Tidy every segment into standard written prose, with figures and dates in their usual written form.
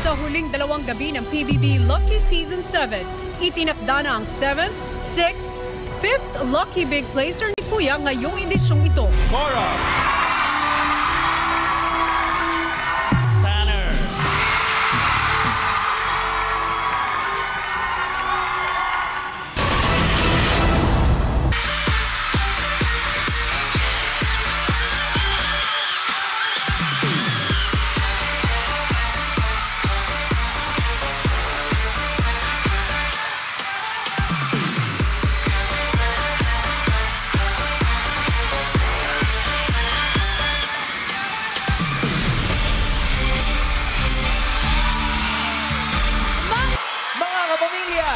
Sa huling dalawang gabi ng PBB Lucky Season 7, itinakda na ang 7th, 6th, 5th Lucky Big Placer ni Kuya ngayong edisyong ito. Cora! Tanner! Pamilya,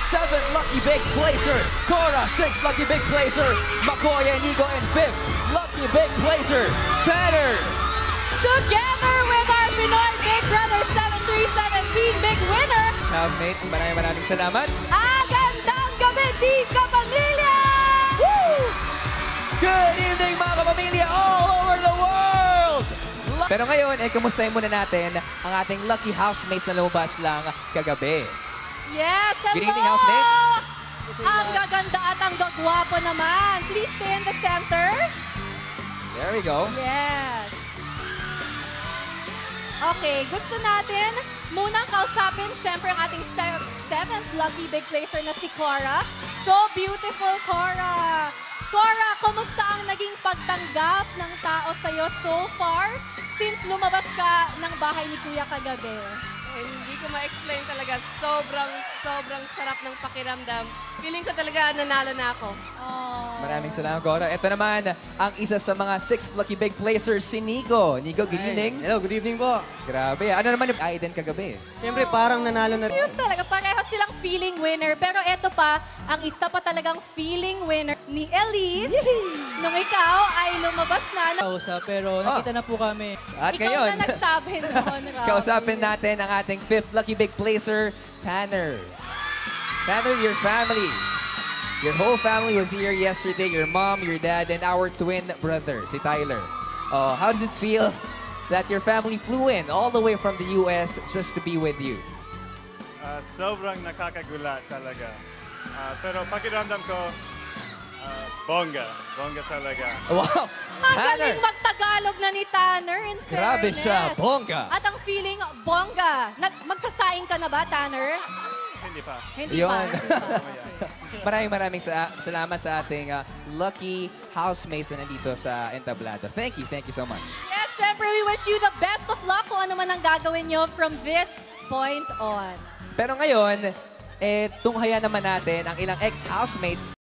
7th Lucky Big Placer, Cora, 6th Lucky Big Placer, Makoy and Nigo, and 5th Lucky Big Placer, Tanner. Together with our Pinoy Big Brother 7317 Big Winner, Housemates, maraming salamat. Agandang gabi, di kapamilya! Woo! Good evening mga kapamilya all over the world! Pero ngayon, kumustahin muna natin ang ating lucky housemates na lumabas lang kagabi. Yes, hello! Good evening, housemates. Ang gaganda at ang gagwapo naman. Please stay in the center. There we go. Yes. Okay, gusto natin munang kausapin syempre ang ating 7th Lucky Big Placer na si Cora. So beautiful, Cora! Cora, kumusta ang naging pagtanggap ng tao sa'yo so far since lumabas ka ng bahay ni Kuya kagabi? Hindi ko ma-explain talaga. Sobrang sarap ng pakiramdam. Feeling ko talaga nanalo na ako. Oh. Maraming salamat, Cora. Ito naman, ang isa sa mga 6th Lucky Big Placers, si Nigo. Nigo, good evening. Hello, good evening po. Grabe. Ano naman yung Aiden kagabi? Siyempre, parang nanalo na rin. Yun talaga, pareho silang feeling winner. Pero eto pa, ang isa pa talagang feeling winner ni Elise. Nung ikaw ay lumabas na. Kausap, pero nakita na po kami. At Ikaw ngayon, na nagsabi noon, Raul. kausapin natin ang ating 5th Lucky Big Placer, Tanner. Tanner, your family. Your whole family was here yesterday. Your mom, your dad, and our twin brother, si Tyler. How does it feel that your family flew in all the way from the US just to be with you? Sobrang nakakagulat talaga. Pero pakiramdam ko, bongga. Bongga talaga. Wow! Ang galing magtagalog na ni Tanner, in fairness. Grabe siya, bongga. At ang feeling, bongga. Magsasaing ka na ba, Tanner? Hindi pa. Hindi Yun. pa. Maraming salamat sa ating lucky housemates na nandito sa Entablado. Thank you so much. Yes, syempre, we wish you the best of luck kung ano man ang gagawin nyo from this point on. Pero ngayon, tunghaya naman natin ang ilang ex-housemates